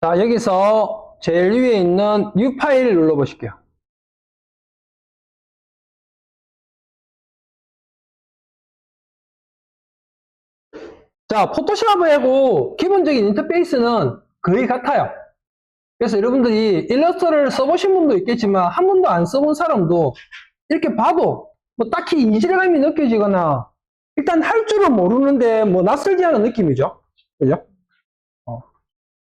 자, 여기서 제일 위에 있는 New 파일을 눌러보실게요. 자, 포토샵하고 기본적인 인터페이스는 거의 같아요. 그래서 여러분들이 일러스트를 써보신 분도 있겠지만 한 번도 안 써본 사람도 이렇게 봐도 뭐 딱히 이질감이 느껴지거나 일단 할 줄은 모르는데 뭐 낯설지 않은 느낌이죠. 그죠?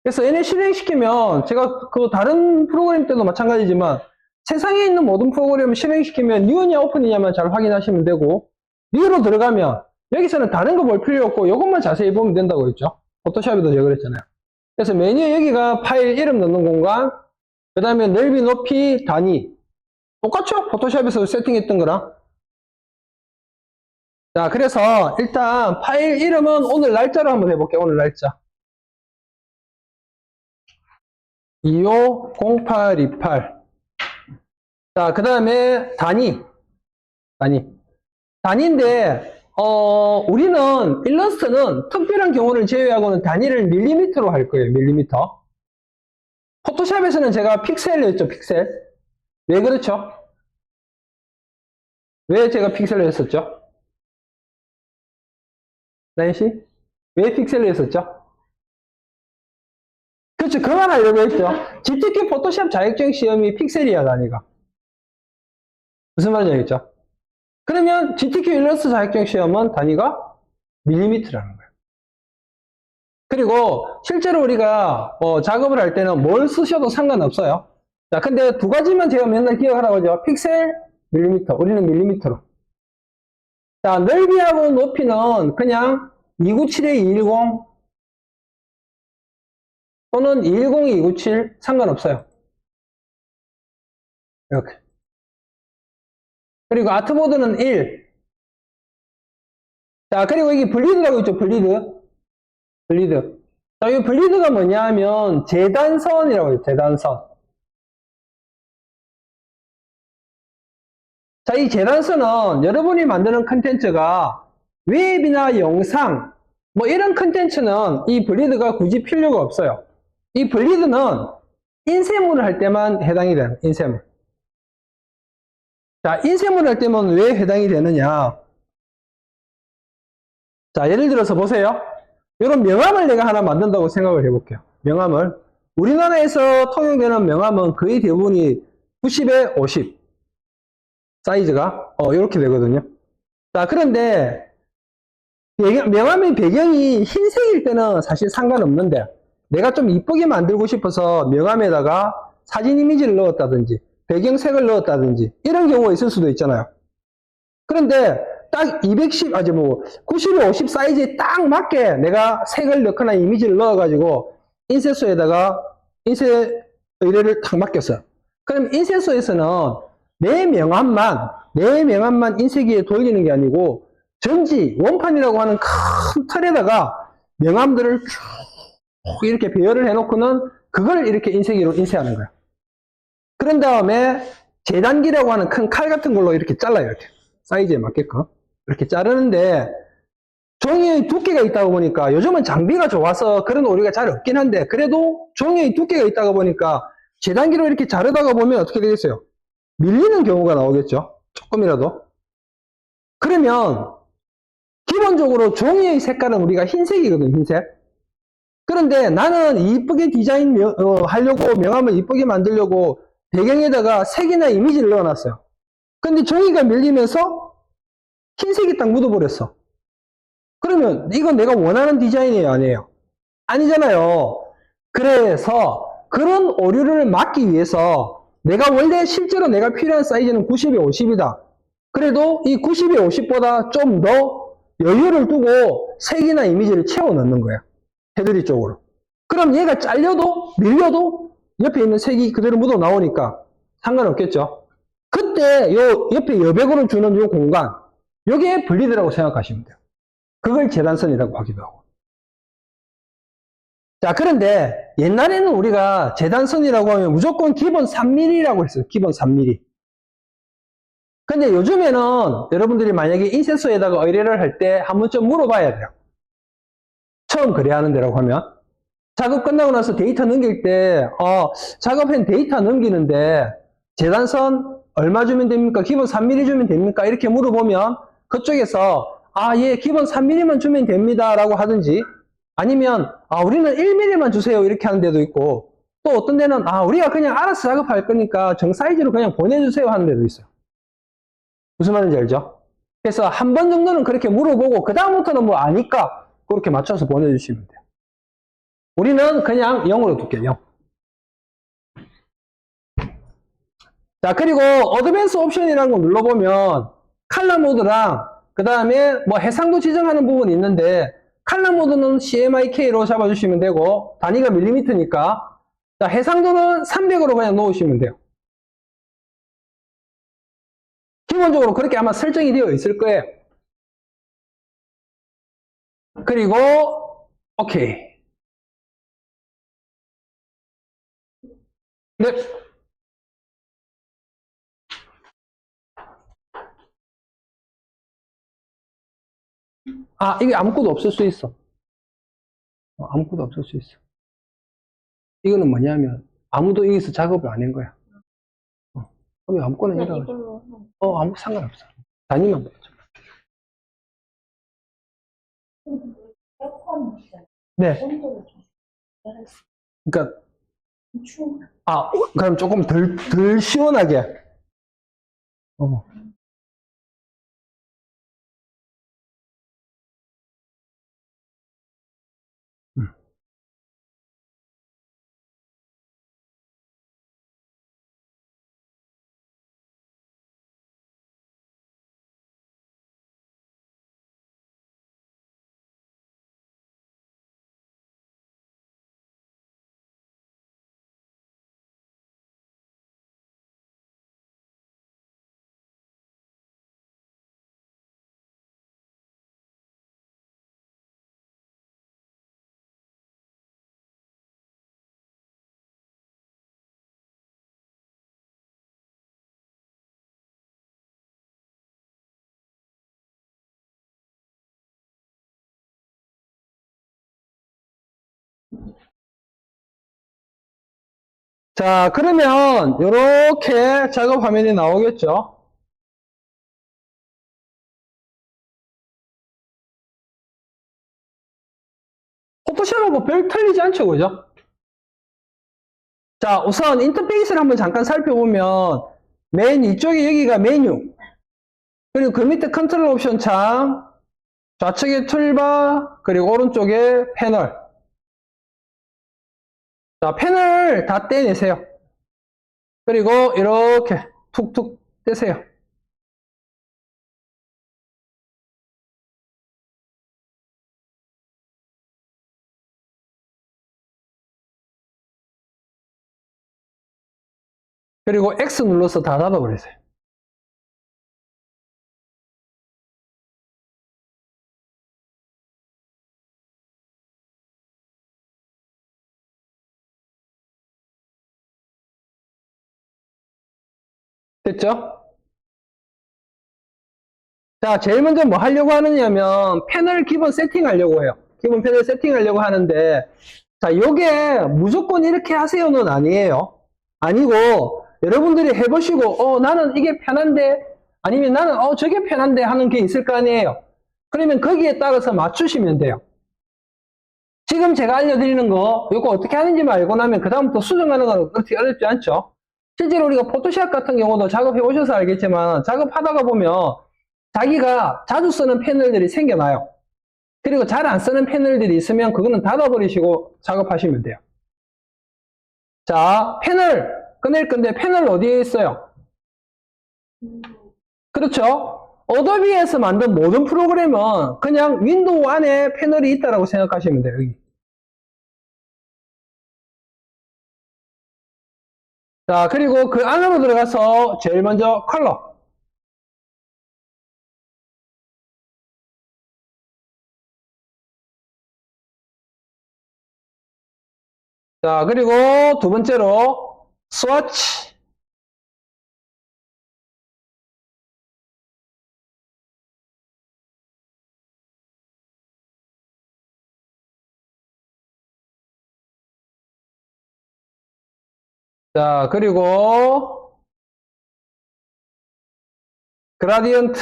그래서 얘네 실행시키면 제가 그 다른 프로그램 때도 마찬가지지만 세상에 있는 모든 프로그램을 실행시키면 뉴냐 오픈이냐만 잘 확인하시면 되고 뉴로 들어가면 여기서는 다른 거 볼 필요 없고 이것만 자세히 보면 된다고 했죠. 포토샵에도 제가 그랬잖아요. 그래서 메뉴에 여기가 파일 이름 넣는 공간, 그 다음에 넓이, 높이, 단위. 똑같죠? 포토샵에서 세팅했던 거랑. 자, 그래서 일단 파일 이름은 오늘 날짜로 한번 해볼게요. 오늘 날짜. 250828. 자, 그 다음에 단위. 단위인데, 우리는 일러스트는 특별한 경우를 제외하고는 단위를 밀리미터로 할 거예요. 밀리미터. 포토샵에서는 제가 픽셀로 했죠. 픽셀. 왜 그렇죠? 왜 제가 픽셀로 했었죠? 나인씨? 왜 픽셀로 했었죠? 그렇죠. 그만 하려고 했죠. GTK 포토샵 자격증 시험이 픽셀이야, 단위가. 무슨 말인지 알겠죠? 그러면 GTK 일러스트 자격증 시험은 단위가 밀리미터라는 거예요. 그리고 실제로 우리가 작업을 할 때는 뭘 쓰셔도 상관없어요. 자, 근데 두 가지만 제가 맨날 기억하라고 하죠. 픽셀, 밀리미터. 우리는 밀리미터로. 자, 넓이하고 높이는 그냥 297-210 또는 210-297 상관없어요. 이렇게. 그리고 아트보드는 1. 자, 그리고 여기 블리드라고 있죠. 블리드. 자, 이 블리드가 뭐냐 하면 재단선이라고 해요. 재단선. 자, 이 재단선은 여러분이 만드는 컨텐츠가 웹이나 영상 뭐 이런 컨텐츠는 이 블리드가 굳이 필요가 없어요. 이 블리드는 인쇄물을 할 때만 해당이 돼요. 인쇄물. 자, 인쇄물을 할 때만 왜 해당이 되느냐. 자, 예를 들어서 보세요. 이런 명함을 내가 하나 만든다고 생각을 해볼게요. 명함을. 우리나라에서 통용되는 명함은 거의 대부분이 90에 50 사이즈가 이렇게 되거든요. 자, 그런데 명함의 배경이 흰색일 때는 사실 상관없는데 내가 좀 이쁘게 만들고 싶어서 명함에다가 사진 이미지를 넣었다든지 배경색을 넣었다든지 이런 경우가 있을 수도 있잖아요. 그런데 딱 90에 50 사이즈에 딱 맞게 내가 색을 넣거나 이미지를 넣어가지고 인쇄소에다가 인쇄 의뢰를 딱 맡겼어요. 그럼 인쇄소에서는 내 명함만 인쇄기에 돌리는 게 아니고 전지, 원판이라고 하는 큰 틀에다가 명함들을 쭉 이렇게 배열을 해놓고는 그걸 이렇게 인쇄기로 인쇄하는 거야. 그런 다음에 재단기라고 하는 큰 칼 같은 걸로 이렇게 잘라요. 이렇게. 사이즈에 맞게끔. 이렇게 자르는데 종이의 두께가 있다고 보니까 요즘은 장비가 좋아서 그런 오류가 잘 없긴 한데 그래도 종이의 두께가 있다고 보니까 재단기로 이렇게 자르다가 보면 어떻게 되겠어요? 밀리는 경우가 나오겠죠. 조금이라도. 그러면 기본적으로 종이의 색깔은 우리가 흰색이거든, 흰색. 그런데 나는 이쁘게 디자인 하려고 명함을 이쁘게 만들려고 배경에다가 색이나 이미지를 넣어놨어요. 근데 종이가 밀리면서 흰색이 딱 묻어버렸어. 그러면 이건 내가 원하는 디자인이에요, 아니에요? 아니잖아요. 그래서 그런 오류를 막기 위해서 내가 원래 실제로 내가 필요한 사이즈는 90에 50이다. 그래도 이 90에 50보다 좀 더 여유를 두고 색이나 이미지를 채워 넣는 거야. 테두리 쪽으로. 그럼 얘가 잘려도 밀려도 옆에 있는 색이 그대로 묻어 나오니까 상관없겠죠. 그때 요 옆에 여백으로 주는 요 공간, 요게 블리드라고 생각하시면 돼요. 그걸 재단선이라고 하기도 하고. 자, 그런데 옛날에는 우리가 재단선이라고 하면 무조건 기본 3mm라고 했어요. 기본 3mm. 근데 요즘에는 여러분들이 만약에 인쇄소에다가 의뢰를 할 때 한 번쯤 물어봐야 돼요. 처음 거래하는 데라고 하면. 작업 끝나고 나서 데이터 넘길 때, 작업한 데이터 넘기는데, 재단선 얼마 주면 됩니까? 기본 3mm 주면 됩니까? 이렇게 물어보면, 그쪽에서, 예, 기본 3mm만 주면 됩니다. 라고 하든지, 아니면, 우리는 1mm만 주세요. 이렇게 하는 데도 있고, 또 어떤 데는, 우리가 그냥 알아서 작업할 거니까 정 사이즈로 그냥 보내주세요. 하는 데도 있어요. 무슨 말인지 알죠? 그래서 한 번 정도는 그렇게 물어보고, 그다음부터는 뭐 아니까, 그렇게 맞춰서 보내주시면 돼요. 우리는 그냥 0으로 둘게요. 0. 자, 그리고 어드밴스 옵션이라는 거 눌러보면 칼라 모드랑 그 다음에 뭐 해상도 지정하는 부분이 있는데 칼라 모드는 CMYK로 잡아주시면 되고 단위가 밀리미터니까 자, 해상도는 300으로 그냥 놓으시면 돼요. 기본적으로 그렇게 아마 설정이 되어 있을 거예요. 그리고 오케이. 네. 이게 아무것도 없을 수 있어. 아무것도 없을 수 있어. 이거는 뭐냐면 아무도 여기서 작업을 안 한 거야. 그럼 아무거나 해가지고. 아무 상관없어. 단위만 보죠. 네. 그러니까 그럼 조금 덜 시원하게. 어. 음. 자, 그러면 이렇게 작업 화면이 나오겠죠? 포토샵하고 별 틀리지 않죠, 그죠? 자, 우선 인터페이스를 한번 잠깐 살펴보면 맨 이쪽에 여기가 메뉴, 그리고 그 밑에 컨트롤 옵션 창, 좌측에 툴바, 그리고 오른쪽에 패널. 자, 패널 다 떼내세요. 그리고 이렇게 툭툭 떼세요. 그리고 X 눌러서 다 닫아버리세요. 됐죠? 자, 제일 먼저 뭐 하려고 하느냐면 패널 기본 세팅하려고 해요. 기본 패널 세팅하려고 하는데 자, 요게 무조건 이렇게 하세요는 아니에요. 아니고 여러분들이 해보시고 나는 이게 편한데 아니면 나는 저게 편한데 하는 게 있을 거 아니에요. 그러면 거기에 따라서 맞추시면 돼요. 지금 제가 알려드리는 거 이거 어떻게 하는지만 알고 나면 그 다음부터 수정하는 건 그렇게 어렵지 않죠. 실제로 우리가 포토샵 같은 경우도 작업해 오셔서 알겠지만 작업하다가 보면 자기가 자주 쓰는 패널들이 생겨나요. 그리고 잘 안 쓰는 패널들이 있으면 그거는 닫아버리시고 작업하시면 돼요. 자, 패널 꺼낼 건데 패널 어디에 있어요? 그렇죠? 어도비에서 만든 모든 프로그램은 그냥 윈도우 안에 패널이 있다고 생각하시면 돼요. 여기. 자, 그리고 그 안으로 들어가서 제일 먼저 컬러. 자, 그리고 두 번째로 스와치. 자, 그리고 그라디언트.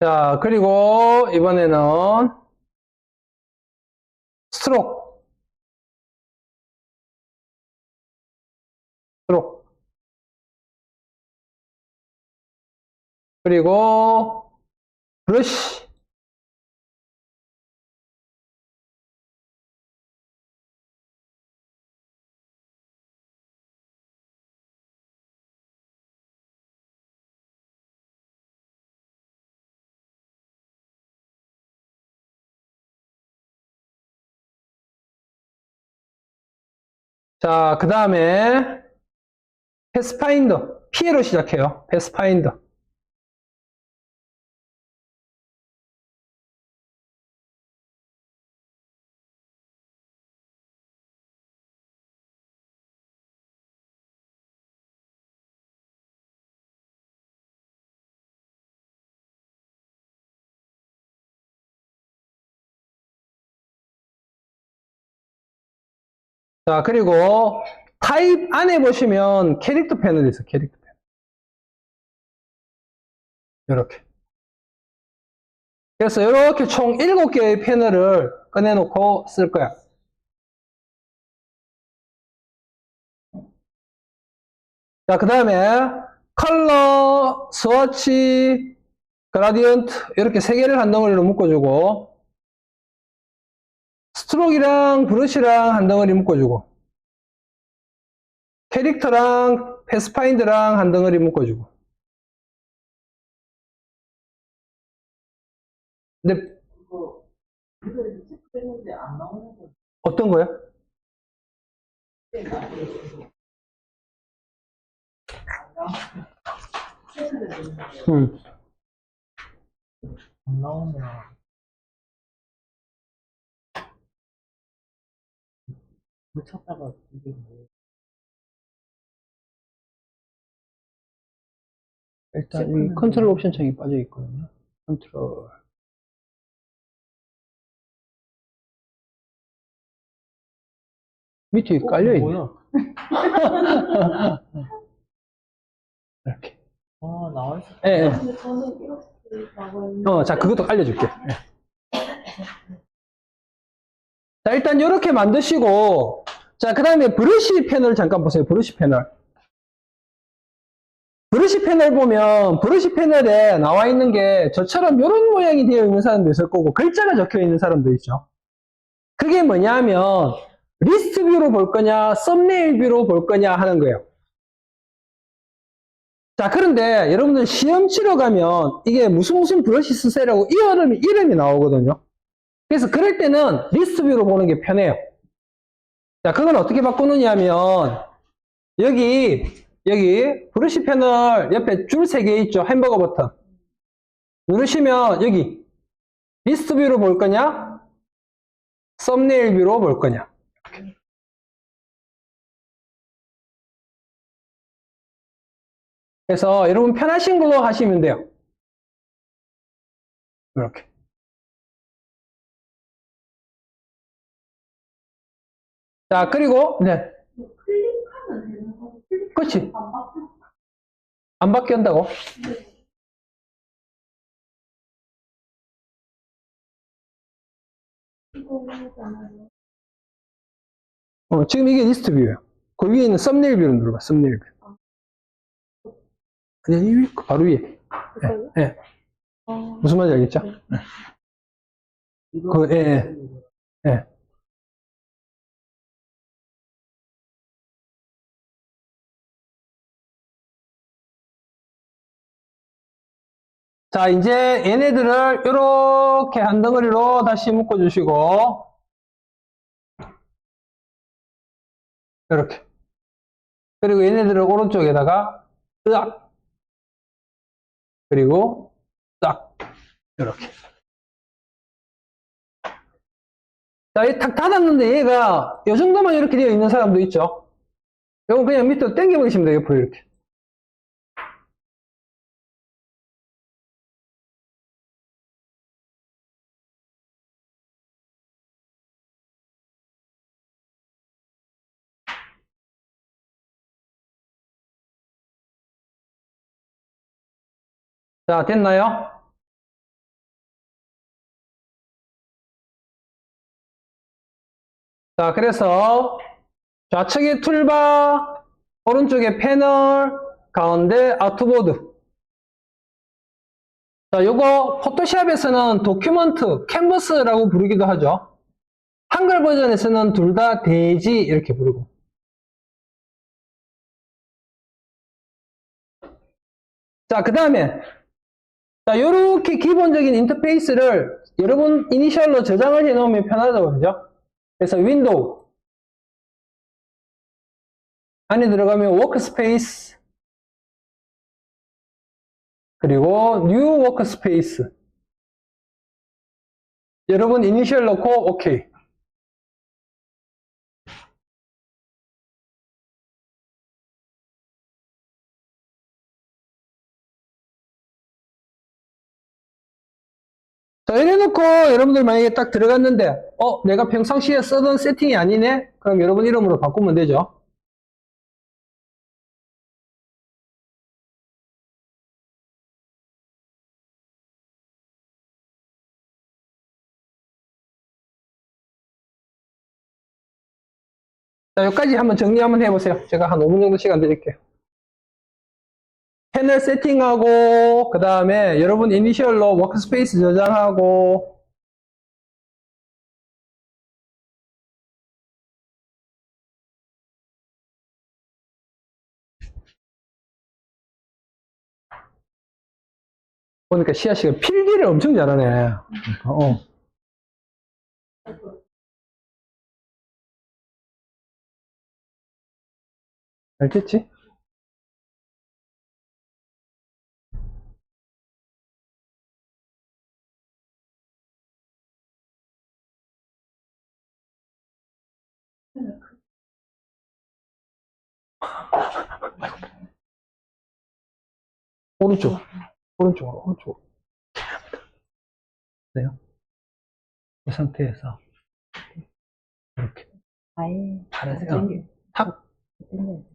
자, 그리고 이번에는 스트로크. 스트로크. 그리고 브러쉬. 자, 그 다음에 패스파인더. P로 시작해요. 패스파인더. 자, 그리고 타입 안에 보시면 캐릭터 패널이 있어요. 캐릭터 패널. 이렇게. 그래서 이렇게 총 7개의 패널을 꺼내놓고 쓸 거야. 자, 그 다음에 컬러, 스와치, 그라디언트 이렇게 3개를 한 덩어리로 묶어주고 스트로크랑 브러쉬랑 한 덩어리 묶어주고 캐릭터랑 패스파인더랑 한 덩어리 묶어주고. 근데 어떤 거요? 안 나오면 못 찾다가 이게 뭐 일단 이 컨트롤 옵션 창이 빠져 있거든요. 컨트롤. 밑에 깔려 있네. 뭐야? 이렇게. 아 나와 있어. 예, 예. 근데 저는 이렇게 나와 있는 자, 그것도 알려줄게. 예. 자, 일단 이렇게 만드시고, 자, 그 다음에 브러쉬 패널 잠깐 보세요. 브러쉬 패널. 브러쉬 패널 보면, 브러쉬 패널에 나와 있는 게 저처럼 이런 모양이 되어 있는 사람도 있을 거고, 글자가 적혀 있는 사람도 있죠. 그게 뭐냐면, 리스트 뷰로 볼 거냐, 썸네일 뷰로 볼 거냐 하는 거예요. 자, 그런데 여러분들 시험 치러 가면 이게 무슨 브러쉬 쓰세요라고 이름이 나오거든요. 그래서 그럴 때는 리스트 뷰로 보는 게 편해요. 자, 그건 어떻게 바꾸느냐 하면 여기 브러쉬 패널 옆에 줄 3개 있죠. 햄버거 버튼. 누르시면 여기 리스트 뷰로 볼 거냐, 썸네일 뷰로 볼 거냐. 그래서 여러분 편하신 걸로 하시면 돼요. 이렇게. 자, 그리고 네. 클릭하면 되는 거. 그렇지. 안 바뀌어. 안 바뀐다고? 이거잖아요. 지금 이게 리스트 뷰예요. 그 위에 있는 썸네일 뷰를 눌러봐. 썸네일 뷰. 아니, 바로 위에. 그거요? 예, 예. 아, 무슨 말인지 알겠죠? 이거 예, 예. 예. 자, 이제 얘네들을 이렇게 한 덩어리로 다시 묶어주시고, 이렇게. 그리고 얘네들을 오른쪽에다가, 으악! 그리고 딱 이렇게. 자, 이 탁 닫았는데 얘가 이 정도만 이렇게 되어 있는 사람도 있죠. 이건 그냥 밑으로 당겨버리시면 돼요, 옆으로 이렇게. 자, 됐나요? 자, 그래서 좌측에 툴바, 오른쪽에 패널, 가운데 아트보드. 자, 요거 포토샵에서는 도큐먼트, 캔버스라고 부르기도 하죠. 한글 버전에서는 둘 다 대지 이렇게 부르고. 자, 그 다음에 자, 요렇게 기본적인 인터페이스를 여러분 이니셜로 저장을 해 놓으면 편하다고 그러죠. 그래서 윈도우 안에 들어가면 워크스페이스 그리고 뉴 워크스페이스 여러분 이니셜 넣고 오케이. 자, 이래 놓고 여러분들 만약에 딱 들어갔는데 내가 평상시에 쓰던 세팅이 아니네? 그럼 여러분 이름으로 바꾸면 되죠. 자, 여기까지 한번 정리 한번 해보세요. 제가 한 5분 정도 시간 드릴게요. 패널 세팅하고 그 다음에 여러분 이니셜로 워크스페이스 저장하고 보니까 시아 씨가 필기를 엄청 잘하네. 알겠지? 오른쪽, 오른쪽. 그래요? 이 상태에서 이렇게 아예 파란색 땡겨. 탁 땡겨.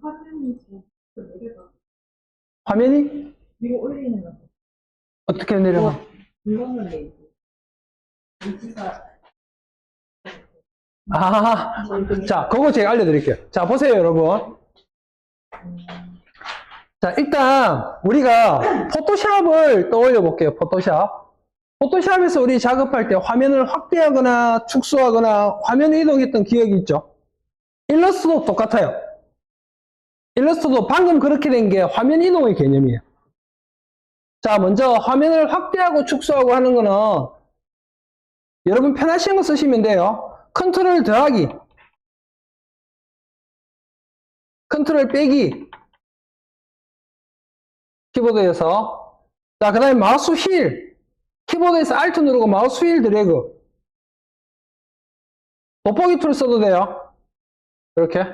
화면이 지금 내려가. 화면이 위로 올리는 거. 어떻게 내려가? 이거는 내 위치가 자, 그거 제가 알려드릴게요. 자, 보세요, 여러분. 자, 일단 우리가 포토샵을 떠올려 볼게요. 포토샵. 포토샵에서 우리 작업할 때 화면을 확대하거나 축소하거나 화면 이동했던 기억이 있죠? 일러스트도 똑같아요. 일러스트도 방금 그렇게 된 게 화면 이동의 개념이에요. 자, 먼저 화면을 확대하고 축소하고 하는 거는 여러분 편하신 거 쓰시면 돼요. 컨트롤 더하기, 컨트롤 빼기, 키보드에서. 자, 그 다음에 마우스 휠, 키보드에서 Alt 누르고 마우스 휠 드래그. 돋보기 툴 써도 돼요. 이렇게.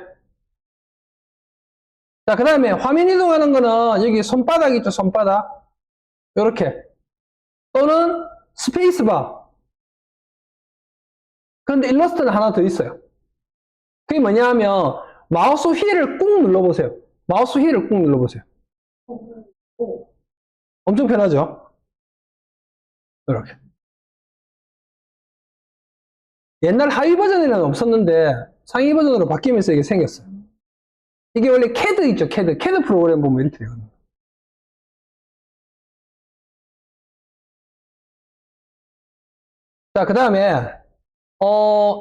자, 그 다음에 화면 이동하는 거는 여기 손바닥 있죠, 손바닥. 이렇게. 또는 스페이스바. 그런데 일러스트는 하나 더 있어요. 그게 뭐냐 하면 마우스 휠을 꾹 눌러보세요. 마우스 휠을 꾹 눌러보세요. 엄청 편하죠? 이렇게. 옛날 하위 버전에는 없었는데 상위 버전으로 바뀌면서 이게 생겼어요. 이게 원래 CAD 있죠, CAD. CAD 프로그램 보면 이렇게 되거든요. 자, 그 다음에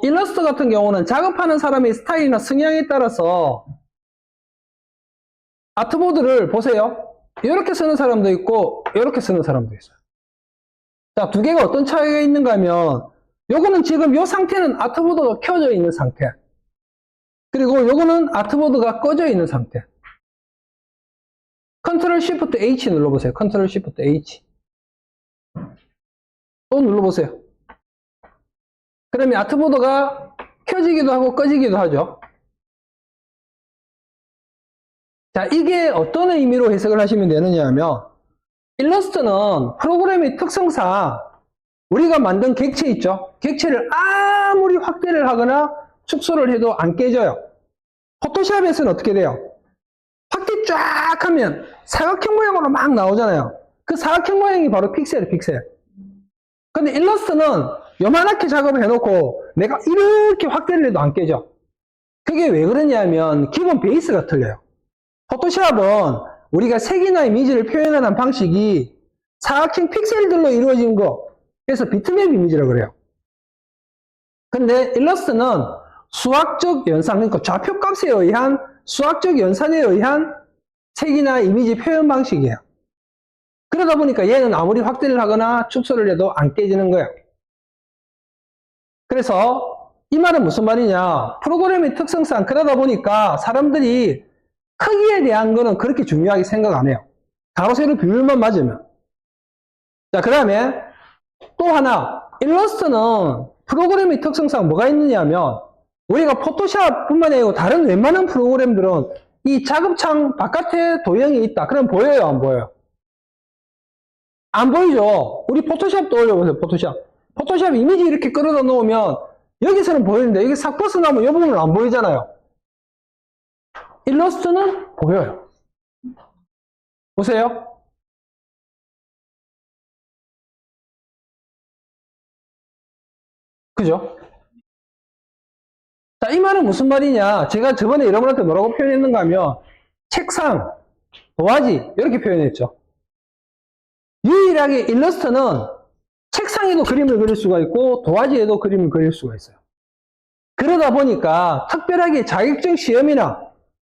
일러스트 같은 경우는 작업하는 사람의 스타일이나 성향에 따라서 아트보드를 보세요. 이렇게 쓰는 사람도 있고 이렇게 쓰는 사람도 있어요. 자, 두 개가 어떤 차이가 있는가 하면 요거는 지금 요 상태는 아트보드가 켜져 있는 상태, 그리고 요거는 아트보드가 꺼져 있는 상태. 컨트롤 시프트 H 눌러보세요. 컨트롤 시프트 H 또 눌러보세요. 그러면 아트보드가 켜지기도 하고 꺼지기도 하죠. 자, 이게 어떤 의미로 해석을 하시면 되느냐 하면 일러스트는 프로그램의 특성상 우리가 만든 객체 있죠? 객체를 아무리 확대를 하거나 축소를 해도 안 깨져요. 포토샵에서는 어떻게 돼요? 확대 쫙 하면 사각형 모양으로 막 나오잖아요. 그 사각형 모양이 바로 픽셀이에요, 픽셀. 근데 일러스트는 요만하게 작업을 해놓고 내가 이렇게 확대를 해도 안 깨져. 그게 왜 그러냐면 기본 베이스가 틀려요. 포토샵은 우리가 색이나 이미지를 표현하는 방식이 사각형 픽셀들로 이루어진 거, 그래서 비트맵 이미지라고 그래요. 근데 일러스트는 수학적 연산, 그러니까 좌표값에 의한 수학적 연산에 의한 색이나 이미지 표현 방식이에요. 그러다 보니까 얘는 아무리 확대를 하거나 축소를 해도 안 깨지는 거예요. 그래서 이 말은 무슨 말이냐, 프로그램의 특성상 그러다 보니까 사람들이 크기에 대한 거는 그렇게 중요하게 생각 안 해요. 가로 세로 비율만 맞으면. 자, 그 다음에 또 하나, 일러스트는 프로그램의 특성상 뭐가 있느냐 하면 우리가 포토샵 뿐만 아니고 다른 웬만한 프로그램들은 이 작업창 바깥에 도형이 있다. 그럼 보여요, 안 보여요? 안 보이죠? 우리 포토샵도 올려보세요, 포토샵. 포토샵 이미지 이렇게 끌어다 놓으면 여기서는 보이는데 여기 싹 벗어나면 이 부분은 안 보이잖아요. 일러스트는 보여요. 보세요. 그죠? 자, 이 말은 무슨 말이냐? 제가 저번에 여러분한테 뭐라고 표현했는가 하면 책상, 도화지 이렇게 표현했죠. 유일하게 일러스트는 책상에도 그림을 그릴 수가 있고 도화지에도 그림을 그릴 수가 있어요. 그러다 보니까 특별하게 자격증 시험이나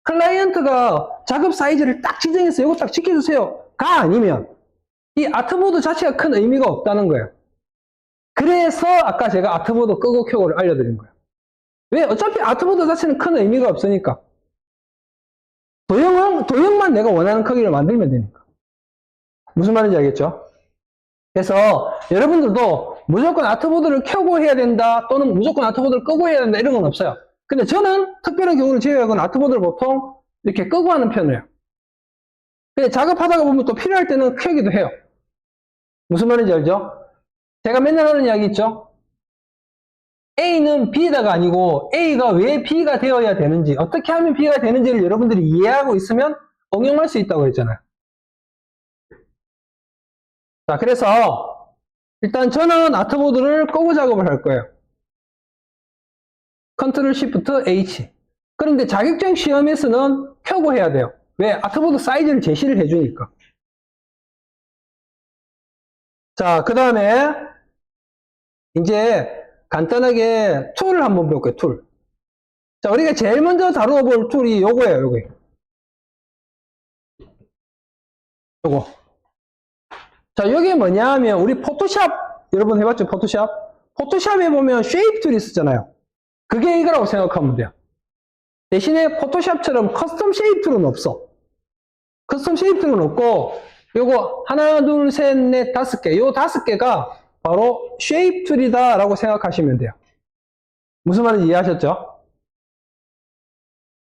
클라이언트가 작업 사이즈를 딱 지정해서 이거 딱 지켜주세요 가 아니면 이 아트보드 자체가 큰 의미가 없다는 거예요. 그래서 아까 제가 아트보드 끄고 켜고를 알려드린 거예요. 왜? 어차피 아트보드 자체는 큰 의미가 없으니까. 도형만 내가 원하는 크기를 만들면 되니까. 무슨 말인지 알겠죠? 그래서 여러분들도 무조건 아트보드를 켜고 해야 된다, 또는 무조건 아트보드를 끄고 해야 된다, 이런 건 없어요. 근데 저는 특별한 경우를 제외하고는 아트보드를 보통 이렇게 끄고 하는 편이에요. 근데 작업하다가 보면 또 필요할 때는 켜기도 해요. 무슨 말인지 알죠? 제가 맨날 하는 이야기 있죠? A는 B다가 아니고 A가 왜 B가 되어야 되는지, 어떻게 하면 B가 되는지를 여러분들이 이해하고 있으면 응용할 수 있다고 했잖아요. 자, 그래서 일단 저는 아트보드를 끄고 작업을 할 거예요. 컨트롤 시프트 H. 그런데 자격증 시험에서는 켜고 해야 돼요. 왜? 아트보드 사이즈를 제시를 해주니까. 자, 그 다음에 이제 간단하게 툴을 한번 볼게요. 툴. 자, 우리가 제일 먼저 다루어 볼 툴이 요거예요. 요거. 자, 여기 뭐냐 하면 우리 포토샵 여러분 해봤죠? 포토샵? 포토샵에 보면 쉐이프 툴이 있었잖아요. 그게 이거라고 생각하면 돼요. 대신에 포토샵처럼 커스텀 쉐이프 툴은 없어. 커스텀 쉐이프 툴은 없고 요거 하나 둘 셋 넷 다섯 개, 요 다섯 개가 바로 쉐이프 툴이다 라고 생각하시면 돼요. 무슨 말인지 이해하셨죠?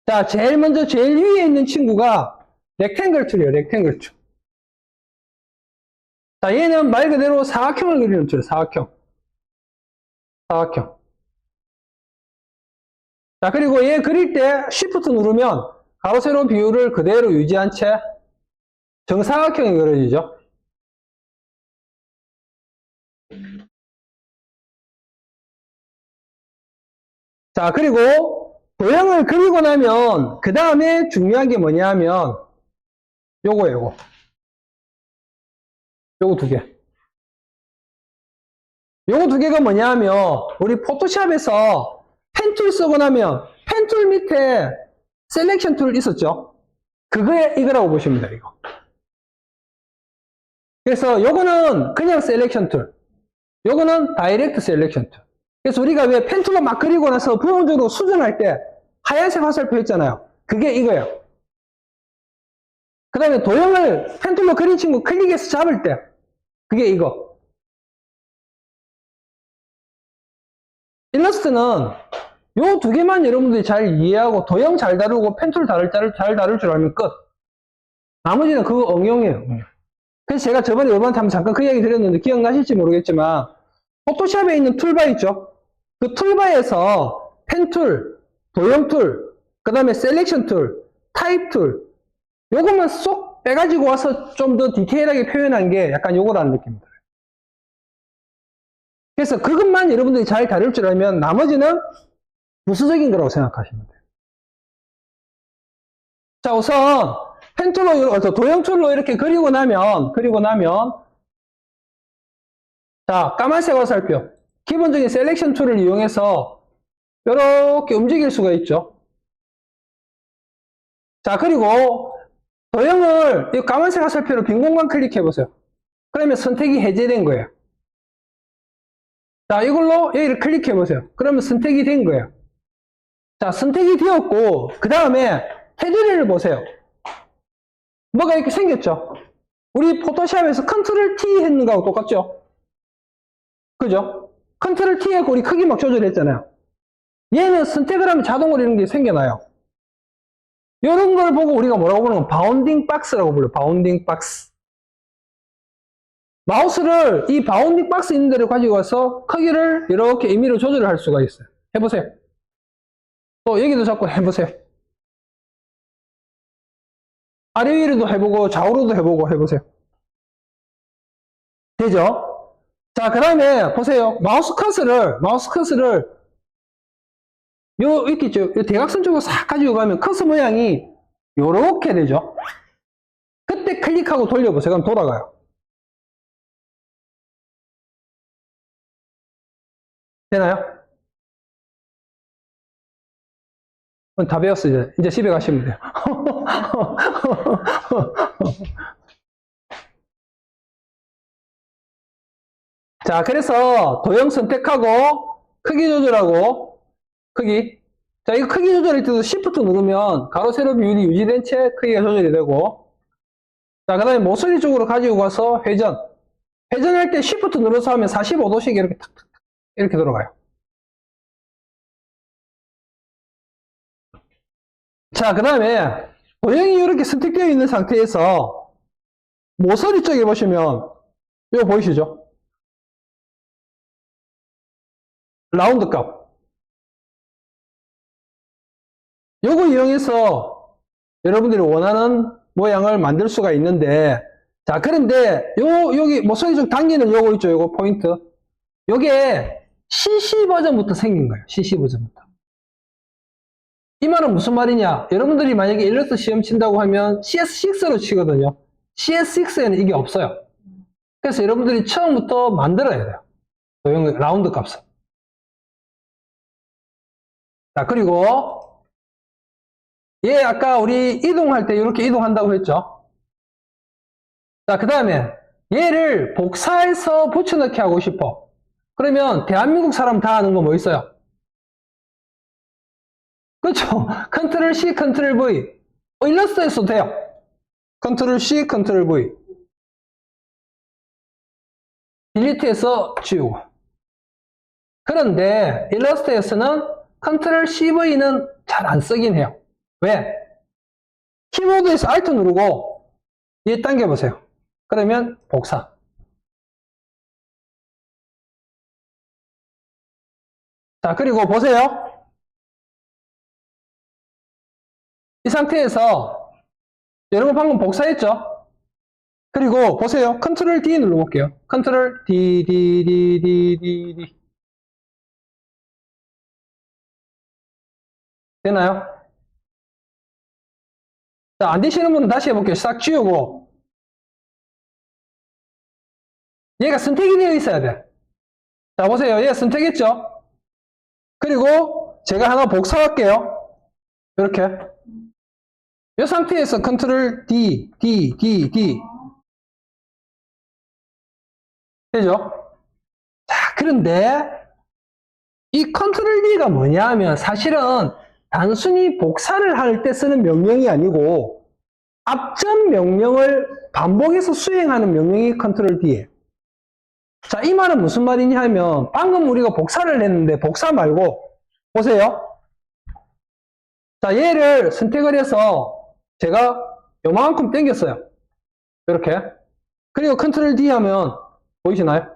자, 제일 먼저 제일 위에 있는 친구가 렉탱글 툴이에요. 렉탱글 툴. 자, 얘는 말 그대로 사각형을 그리는 툴이에요. 사각형. 자, 그리고 얘 그릴 때 Shift 누르면 가로 세로 비율을 그대로 유지한 채 정사각형이 그려지죠. 자, 그리고 도형을 그리고 나면 그 다음에 중요한 게 뭐냐면 요거 두 개. 요거 두 개가 뭐냐면 우리 포토샵에서 펜 툴 쓰고 나면 펜 툴 밑에 셀렉션 툴 있었죠. 그게 이거라고 보시면 돼요. 이거. 그래서 요거는 그냥 셀렉션 툴, 요거는 다이렉트 셀렉션 툴. 그래서 우리가 왜 펜 툴로 막 그리고 나서 부분적으로 수정할 때 하얀색 화살표 있잖아요. 그게 이거예요. 그 다음에 도형을 펜 툴로 그린 친구 클릭해서 잡을 때 그게 이거. 일러스트는 요 두 개만 여러분들이 잘 이해하고 도형 잘 다루고 펜 툴 잘 다룰 줄 알면 끝. 나머지는 그거 응용이에요. 그래서 제가 저번에 한번 잠깐 그 이야기 드렸는데 기억나실지 모르겠지만 포토샵에 있는 툴바 있죠? 그 툴바에서 펜 툴, 도형 툴, 그 다음에 셀렉션 툴, 타입 툴 요것만 쏙 빼가지고 와서 좀 더 디테일하게 표현한 게 약간 요거라는 느낌입니다. 그래서 그것만 여러분들이 잘 다룰 줄 알면 나머지는 부수적인 거라고 생각하시면 돼요. 자, 우선 펜 툴로, 도형 툴로 이렇게 그리고 나면 자, 까만색 화살표 기본적인 셀렉션 툴을 이용해서 이렇게 움직일 수가 있죠. 자, 그리고 도형을 이 까만색 화살표로 빈 공간 클릭해 보세요. 그러면 선택이 해제된 거예요. 자, 이걸로 여기를 클릭해 보세요. 그러면 선택이 된 거예요. 자, 선택이 되었고 그 다음에 테두리를 보세요. 뭐가 이렇게 생겼죠? 우리 포토샵에서 컨트롤 T 했는 거하고 똑같죠? 그죠? 컨트롤 T 하고 우리 크기 막 조절했잖아요. 얘는 선택을 하면 자동으로 이런 게 생겨나요. 이런 걸 보고 우리가 뭐라고 부르는 건 바운딩 박스라고 불러요. 바운딩 박스. 마우스를 이 바운딩 박스 있는 데를 가지고 와서 크기를 이렇게 임의로 조절을 할 수가 있어요. 해보세요. 또 여기도 자꾸 해보세요. 아래 위로도 해보고 좌우로도 해보고 해보세요. 되죠? 자, 그 다음에 보세요. 마우스 커서를 요 이렇게 있죠. 요 대각선 쪽으로 싹 가지고 가면 커서 모양이 요렇게 되죠. 그때 클릭하고 돌려보세요. 그럼 돌아가요. 되나요? 다 배웠어요. 이제 집에 가시면 돼요. 자, 그래서 도형 선택하고 크기 조절하고 크기. 자, 이거 크기 조절할 때도 Shift 누르면 가로 세로 비율이 유지된 채 크기가 조절이 되고. 자, 그 다음에 모서리 쪽으로 가지고 가서 회전. 회전할 때 Shift 눌러서 하면 45도씩 이렇게 탁탁탁 이렇게 들어가요. 자, 그 다음에 도형이 이렇게 선택되어 있는 상태에서 모서리 쪽에 보시면 이거 보이시죠? 라운드 값. 요거 이용해서 여러분들이 원하는 모양을 만들 수가 있는데, 자, 그런데 여기 모서리 쪽 당기는 요거 있죠? 요거 포인트. 요게 CC 버전부터 생긴 거예요. CC 버전부터. 이 말은 무슨 말이냐? 여러분들이 만약에 일러스트 시험 친다고 하면 CS6로 치거든요. CS6에는 이게 없어요. 그래서 여러분들이 처음부터 만들어야 돼요. 도형 라운드 값을. 자, 그리고 얘 아까 우리 이동할 때 이렇게 이동한다고 했죠. 자, 그 다음에 얘를 복사해서 붙여넣기 하고 싶어. 그러면 대한민국 사람 다 아는 거 뭐 있어요? 그렇죠. 컨트롤 C, 컨트롤 V. 일러스트에 써도 돼요. 컨트롤 C, 컨트롤 V. 딜리트해서 지우고. 그런데 일러스트에서는 컨트롤 CV는 잘 안 쓰긴 해요. 왜? 키보드에서 Alt 누르고 얘 당겨보세요. 그러면 복사. 자, 그리고 보세요. 이 상태에서 여러분 방금 복사했죠? 그리고 보세요. 컨트롤 D 눌러볼게요. 컨트롤 D, D, D, D, D, D. 되나요? 자, 안 되시는 분은 다시 해볼게요. 싹 지우고. 얘가 선택이 되어 있어야 돼. 자, 보세요. 얘 선택했죠? 그리고 제가 하나 복사할게요. 이렇게. 이 상태에서 컨트롤 D, D, D, D. 되죠? 자, 그런데 이 컨트롤 D가 뭐냐 하면 사실은 단순히 복사를 할 때 쓰는 명령이 아니고 앞전 명령을 반복해서 수행하는 명령이 컨트롤 D예요. 자, 이 말은 무슨 말이냐 하면 방금 우리가 복사를 했는데 복사 말고 보세요. 자, 얘를 선택을 해서 제가 요만큼 당겼어요. 이렇게. 그리고 컨트롤 D 하면 보이시나요?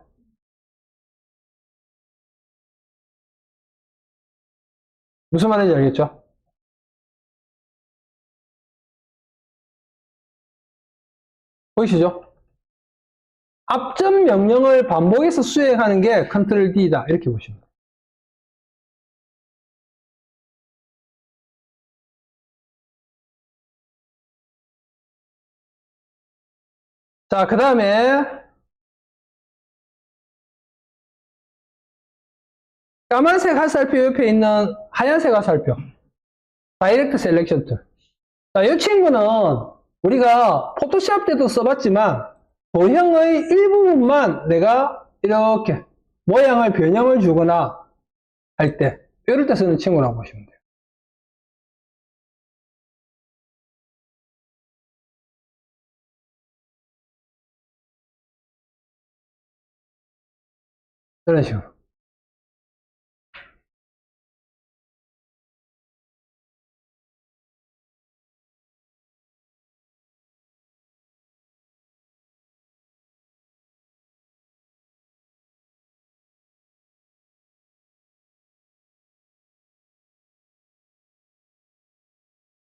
무슨 말인지 알겠죠? 보이시죠? 앞전 명령을 반복해서 수행하는 게 컨트롤 D다. 이렇게 보시면 돼요. 자, 그 다음에 까만색 화살표 옆에 있는 하얀색 화살표. 다이렉트 셀렉션 툴. 자, 이 친구는 우리가 포토샵 때도 써봤지만 도형의 일부분만 내가 이렇게 모양을 변형을 주거나 할 때, 이럴 때 쓰는 친구라고 보시면 돼요. 이런 식으로.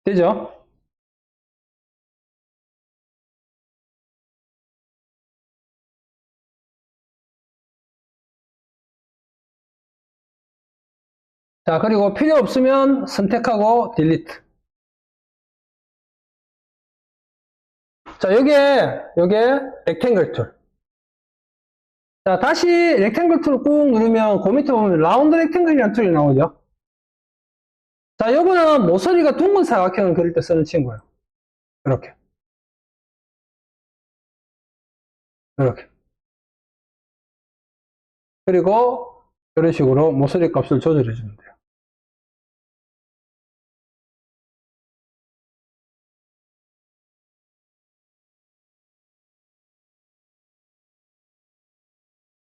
되죠? 자, 그리고 필요 없으면 선택하고 딜리트. 자, 요게 렉탱글 툴. 자, 다시 렉탱글 툴 꾹 누르면 그 밑에 보면 라운드 렉탱글이라는 툴이 나오죠. 자, 요거는 모서리가 둥근 사각형을 그릴 때 쓰는 친구예요. 이렇게. 이렇게. 그리고 이런 식으로 모서리 값을 조절해 주면 돼요.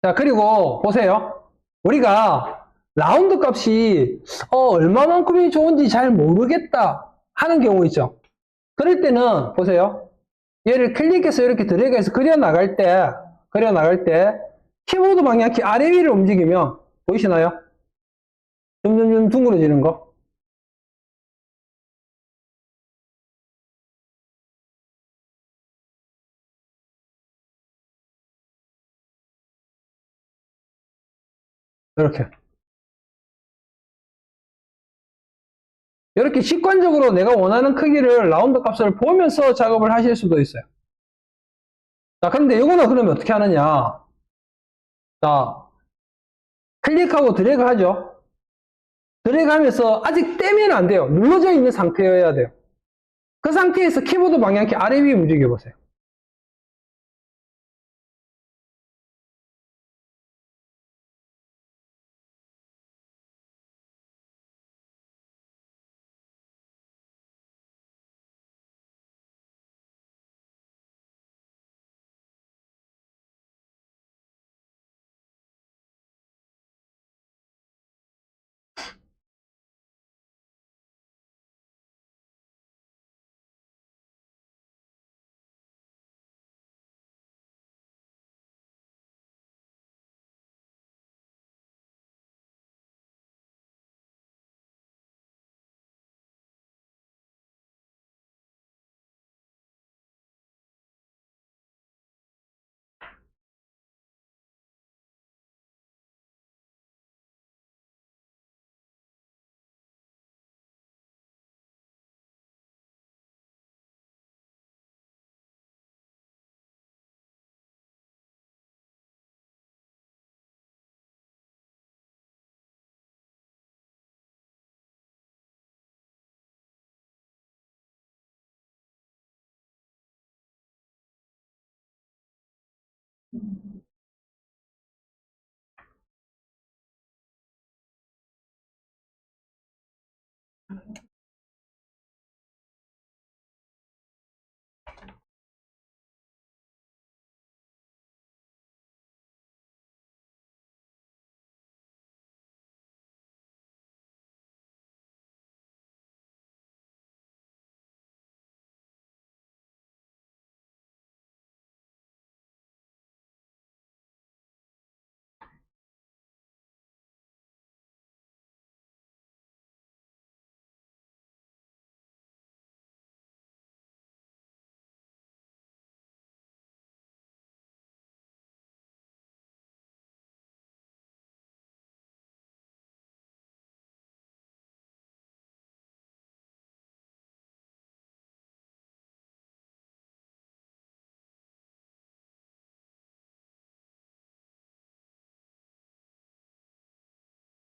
자, 그리고 보세요. 우리가 라운드 값이 얼마만큼이 좋은지 잘 모르겠다 하는 경우 있죠. 그럴 때는 보세요. 얘를 클릭해서 이렇게 드래그해서 그려나갈 때 키보드 방향키 아래 위를 움직이면 보이시나요? 점점점 둥그러지는 거. 이렇게. 이렇게 직관적으로 내가 원하는 크기를 라운드 값을 보면서 작업을 하실 수도 있어요. 자, 그런데 이거는 그러면 어떻게 하느냐. 자, 클릭하고 드래그 하죠. 드래그 하면서 아직 떼면 안 돼요. 눌러져 있는 상태여야 돼요. 그 상태에서 키보드 방향키 아래 위에 움직여 보세요.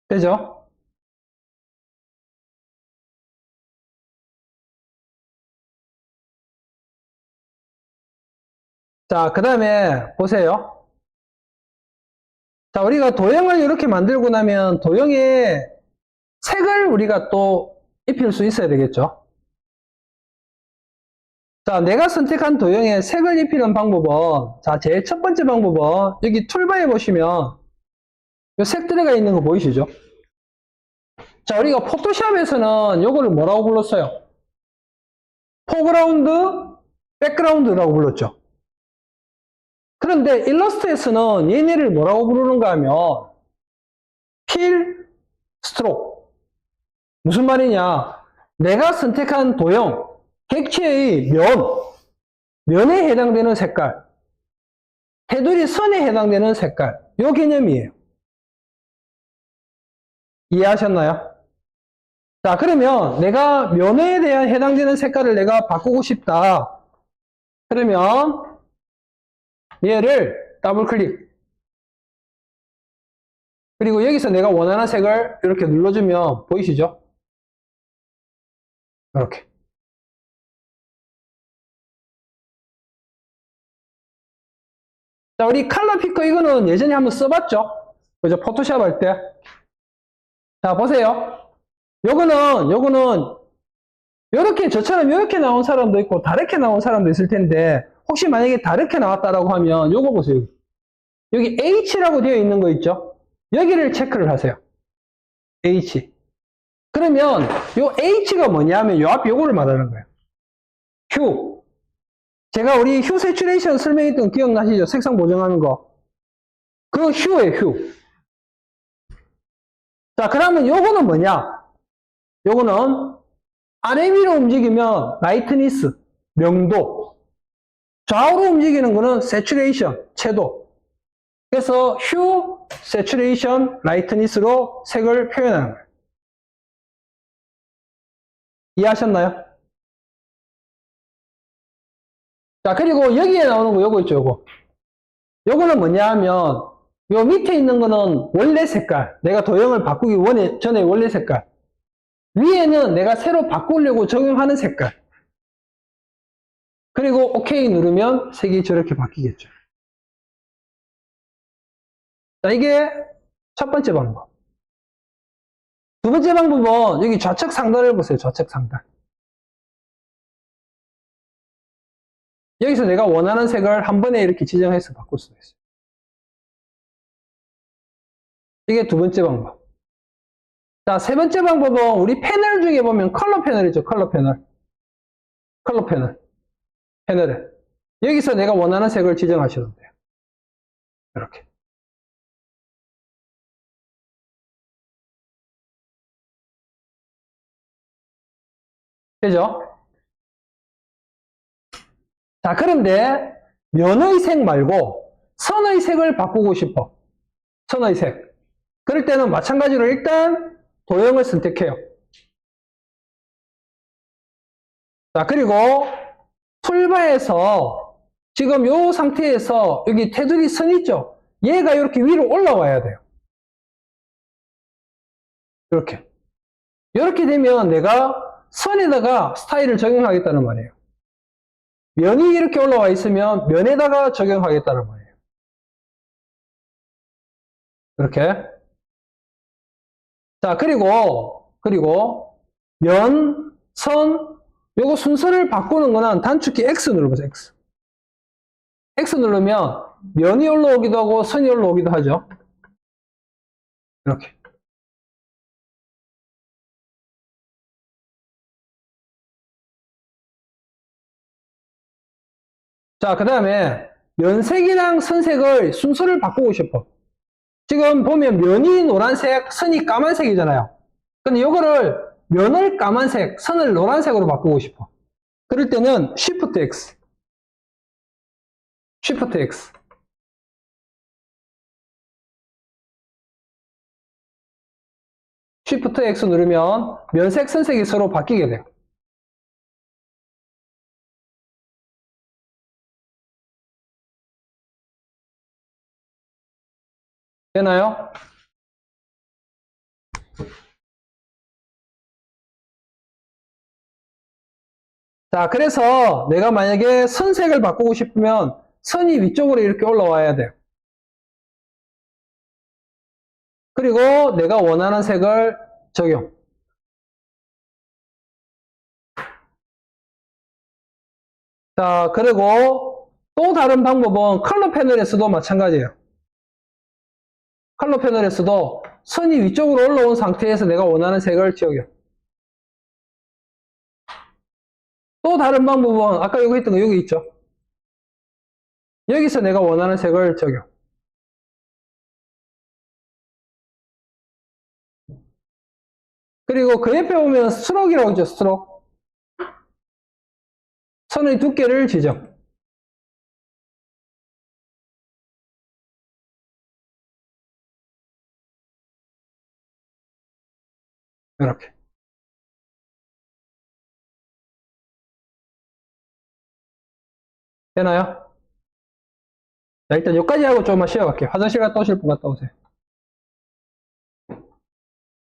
되죠? 자, 그 다음에 보세요. 자, 우리가 도형을 이렇게 만들고 나면 도형에 색을 우리가 또 입힐 수 있어야 되겠죠? 자, 내가 선택한 도형에 색을 입히는 방법은, 자, 제일 첫 번째 방법은 여기 툴바에 보시면 이 색 들어가 있는 거 보이시죠? 자, 우리가 포토샵에서는 요거를 뭐라고 불렀어요? 포그라운드, 백그라운드라고 불렀죠. 그런데 일러스트에서는 얘네를 뭐라고 부르는가 하면 필, 스트로크. 무슨 말이냐? 내가 선택한 도형, 객체의 면에 해당되는 색깔, 테두리 선에 해당되는 색깔, 요 개념이에요. 이해하셨나요? 자, 그러면 내가 면에 대한 해당되는 색깔을 내가 바꾸고 싶다. 그러면 얘를 더블 클릭. 그리고 여기서 내가 원하는 색을 이렇게 눌러주면 보이시죠? 이렇게. 자, 우리 컬러 피커 이거는 예전에 한번 써봤죠? 그죠? 포토샵 할 때. 자, 보세요. 요거는, 요렇게 저처럼 요렇게 나온 사람도 있고, 다르게 나온 사람도 있을 텐데, 혹시 만약에 다르게 나왔다라고 하면, 요거 보세요. 여기 H라고 되어 있는 거 있죠? 여기를 체크를 하세요. H. 그러면, 요 H가 뭐냐면, 요 앞에 요거를 말하는 거예요. 휴. 제가 우리 휴 세츄레이션 설명했던 거 기억나시죠? 색상 보정하는 거. 그거 휴예요, 휴. 자, 그러면 요거는 뭐냐? 요거는 아래 위로 움직이면 라이트니스, 명도. 좌우로 움직이는 거는 세츄레이션, 채도. 그래서 휴, 세츄레이션, 라이트니스로 색을 표현하는 거예요. 이해하셨나요? 자, 그리고 여기에 나오는 거 요거 있죠, 요거. 요거는 뭐냐 하면, 요 밑에 있는 거는 원래 색깔. 내가 도형을 바꾸기 전에 원래 색깔. 위에는 내가 새로 바꾸려고 적용하는 색깔. 그리고 OK 누르면 색이 저렇게 바뀌겠죠. 자, 이게 첫 번째 방법. 두 번째 방법은 여기 좌측 상단을 보세요. 좌측 상단. 여기서 내가 원하는 색을 한 번에 이렇게 지정해서 바꿀 수가 있어요. 이게 두 번째 방법. 자, 세 번째 방법은 우리 패널 중에 보면 컬러 패널이죠. 컬러 패널. 컬러 패널. 패널에. 여기서 내가 원하는 색을 지정하셔도 돼요. 이렇게. 되죠? 자, 그런데 면의 색 말고 선의 색을 바꾸고 싶어. 선의 색. 그럴 때는 마찬가지로 일단 도형을 선택해요. 자, 그리고 툴바에서 지금 이 상태에서 여기 테두리 선 있죠? 얘가 이렇게 위로 올라와야 돼요. 이렇게. 이렇게 되면 내가 선에다가 스타일을 적용하겠다는 말이에요. 면이 이렇게 올라와 있으면 면에다가 적용하겠다는 말이에요. 이렇게. 자, 그리고 면, 선, 요거 순서를 바꾸는 거는 단축키 X 눌러보세요. X. X 누르면 면이 올라오기도 하고 선이 올라오기도 하죠. 이렇게. 자, 그 다음에 면색이랑 선색을 순서를 바꾸고 싶어. 지금 보면 면이 노란색, 선이 까만색이잖아요. 근데 요거를 면을 까만색, 선을 노란색으로 바꾸고 싶어. 그럴 때는 Shift X. Shift X. Shift X 누르면 면색, 선색이 서로 바뀌게 돼요. 되나요? 자, 그래서 내가 만약에 선색을 바꾸고 싶으면 선이 위쪽으로 이렇게 올라와야 돼요. 그리고 내가 원하는 색을 적용. 자, 그리고 또 다른 방법은 컬러 패널에서도 마찬가지예요. 컬러 패널에서도 선이 위쪽으로 올라온 상태에서 내가 원하는 색을 적용. 또 다른 방법은 아까 여기 했던 거 여기 있죠. 여기서 내가 원하는 색을 적용. 그리고 그 옆에 보면 스트로크라고 있죠. 스트로크. 선의 두께를 지정. 이렇게. 되나요? 자, 일단 여기까지 하고 조금만 쉬어갈게요. 화장실 갔다 오실 분 갔다 오세요.